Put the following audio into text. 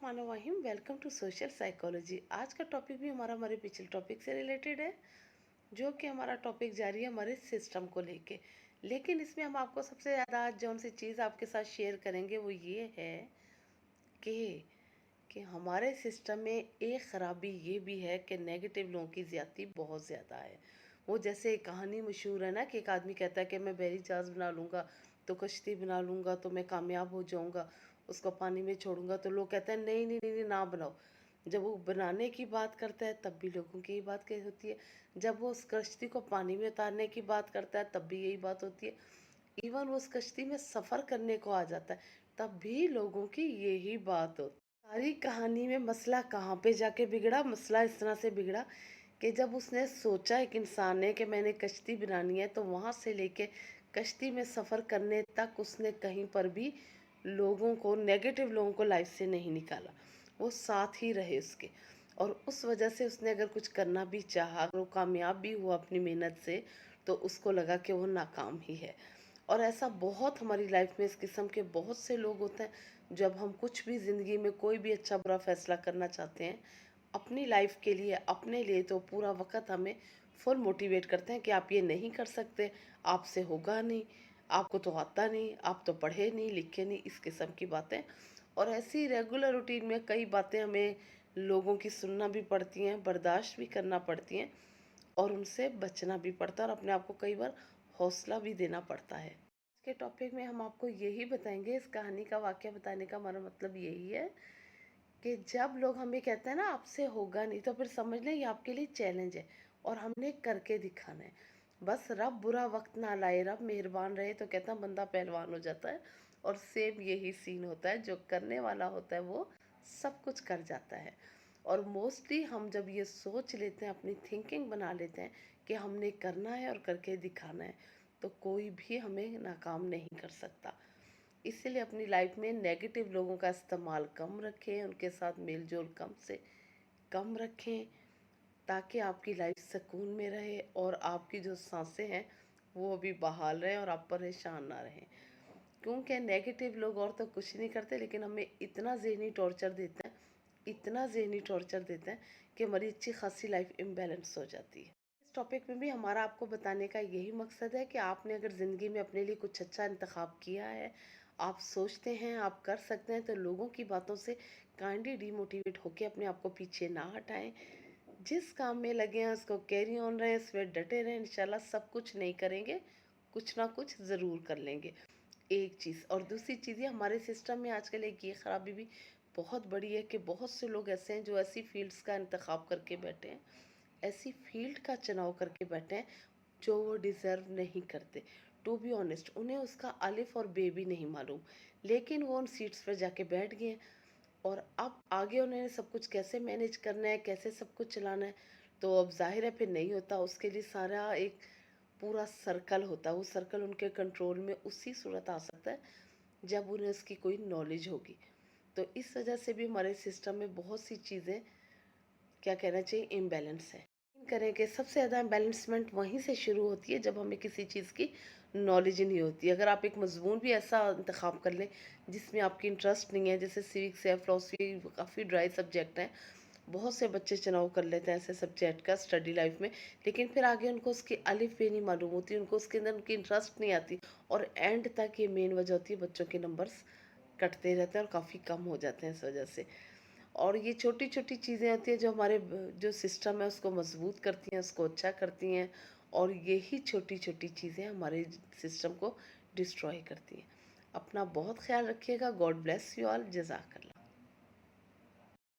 बिस्मिल्लाहिर्रहमानिर्रहीम। Welcome to social psychology. आज का टॉपिक भी हमारे पिछले टॉपिक से रिलेटेड है, जो कि हमारा टॉपिक जारी है हमारे सिस्टम को लेके। लेकिन इसमें हम आपको सबसे ज़्यादा आज जौन सी चीज़ आपके साथ शेयर करेंगे वो ये है कि हमारे सिस्टम में एक ख़राबी ये भी है कि नेगेटिव लोगों की ज़्यादती बहुत ज़्यादा है। वो जैसे एक कहानी मशहूर है ना कि एक आदमी कहता है कि मैं बहरी जहाज़ बना लूँगा, तो कश्ती बना लूँगा, तो मैं कामयाब हो जाऊँगा, उसको पानी में छोड़ूंगा। तो लोग कहते हैं नहीं नहीं नहीं नहीं, ना बनाओ। जब वो बनाने की बात करता है तब भी लोगों की यही बात कही होती है। जब वो उस कश्ती को पानी में उतारने की बात करता है तब भी यही बात होती है। इवन वो उस कश्ती में सफ़र करने को आ जाता है तब भी लोगों की यही बात होती है। सारी कहानी में मसला कहाँ पे जाके बिगड़ा? मसला इस तरह से बिगड़ा कि जब उसने सोचा, एक इंसान ने, कि मैंने कश्ती बनानी है, तो वहाँ से लेके कश्ती में सफ़र करने तक उसने कहीं पर भी लोगों को, नेगेटिव लोगों को लाइफ से नहीं निकाला। वो साथ ही रहे उसके। और उस वजह से उसने अगर कुछ करना भी चाहा, अगर वो कामयाब भी हुआ अपनी मेहनत से, तो उसको लगा कि वो नाकाम ही है। और ऐसा बहुत हमारी लाइफ में इस किस्म के बहुत से लोग होते हैं। जब हम कुछ भी ज़िंदगी में कोई भी अच्छा बुरा फैसला करना चाहते हैं अपनी लाइफ के लिए, अपने लिए, तो पूरा वक्त हमें फुल मोटिवेट करते हैं कि आप ये नहीं कर सकते, आपसे होगा नहीं, आपको तो आता नहीं, आप तो पढ़े नहीं लिखे नहीं, इस किस्म की बातें। और ऐसी रेगुलर रूटीन में कई बातें हमें लोगों की सुनना भी पड़ती हैं, बर्दाश्त भी करना पड़ती हैं, और उनसे बचना भी पड़ता है, और अपने आप को कई बार हौसला भी देना पड़ता है। आज के टॉपिक में हम आपको यही बताएंगे, इस कहानी का वाक़या बताने का हमारा मतलब यही है कि जब लोग हमें कहते हैं ना आपसे होगा नहीं, तो फिर समझ लें ये आपके लिए चैलेंज है और हमने करके दिखाना है। बस रब बुरा वक्त ना लाए, रब मेहरबान रहे, तो कहता है बंदा पहलवान हो जाता है। और सेम यही सीन होता है, जो करने वाला होता है वो सब कुछ कर जाता है। और मोस्टली हम जब ये सोच लेते हैं, अपनी थिंकिंग बना लेते हैं कि हमने करना है और करके दिखाना है, तो कोई भी हमें नाकाम नहीं कर सकता। इसीलिए अपनी लाइफ में नेगेटिव लोगों का इस्तेमाल कम रखें, उनके साथ मेल जोल कम से कम रखें, ताकि आपकी लाइफ सुकून में रहे और आपकी जो सांसें हैं वो भी बहाल रहें और आप परेशान ना रहें। क्योंकि नेगेटिव लोग और तो कुछ नहीं करते, लेकिन हमें इतना ज़हनी टॉर्चर देते हैं, इतना ज़हनी टॉर्चर देते हैं कि हमारी अच्छी खासी लाइफ इम्बैलेंस हो जाती है। इस टॉपिक में भी हमारा आपको बताने का यही मकसद है कि आपने अगर ज़िंदगी में अपने लिए कुछ अच्छा इंतखाब किया है, आप सोचते हैं आप कर सकते हैं, तो लोगों की बातों से काइंडली डीमोटिवेट होकर अपने आप को पीछे ना हटाएं। जिस काम में लगे हैं उसको कैरी ऑन रहें, इसमें डटे रहें। इंशाल्लाह सब कुछ नहीं करेंगे, कुछ ना कुछ ज़रूर कर लेंगे। एक चीज़, और दूसरी चीज़, ये हमारे सिस्टम में आजकल एक ये ख़राबी भी बहुत बड़ी है कि बहुत से लोग ऐसे हैं जो ऐसी फील्ड्स का इंतखाब करके बैठे हैं, ऐसी फील्ड का चुनाव करके बैठे हैं जो वो डिज़र्व नहीं करते। टू बी ऑनेस्ट, उन्हें उसका अलिफ और बे भी नहीं मालूम, लेकिन वो उन सीट्स पर जाके बैठ गए हैं। और अब आगे उन्हें सब कुछ कैसे मैनेज करना है, कैसे सब कुछ चलाना है, तो अब जाहिर है फिर नहीं होता। उसके लिए सारा एक पूरा सर्कल होता है, वो सर्कल उनके कंट्रोल में उसी सूरत आ सकता है जब उन्हें उसकी कोई नॉलेज होगी। तो इस वजह से भी हमारे सिस्टम में बहुत सी चीज़ें, क्या कहना चाहिए, इम्बैलेंस है। करें कि सबसे ज़्यादा एम्बैलेंसमेंट वहीं से शुरू होती है जब हमें किसी चीज़ की नॉलेज नहीं होती। अगर आप एक मजमून भी ऐसा इंतखाब कर लें जिसमें आपकी इंटरेस्ट नहीं है, जैसे सिविक्स है, फिलोसफी, काफ़ी ड्राई सब्जेक्ट हैं, बहुत से बच्चे चुनाव कर लेते हैं ऐसे सब्जेक्ट का स्टडी लाइफ में, लेकिन फिर आगे उनको उसकी अलिफ बे नहीं मालूम होती, उनको उसके अंदर उनकी इंटरेस्ट नहीं आती, और एंड तक ये मेन वजह होती है बच्चों के नंबर्स कटते रहते हैं और काफ़ी कम हो जाते हैं इस वजह से। और ये छोटी छोटी चीज़ें होती हैं जो हमारे जो सिस्टम है उसको मजबूत करती हैं, उसको अच्छा करती हैं, और यही छोटी छोटी चीज़ें हमारे सिस्टम को डिस्ट्रॉय करती हैं। अपना बहुत ख्याल रखिएगा। God bless you all. जज़ाकल्लाह।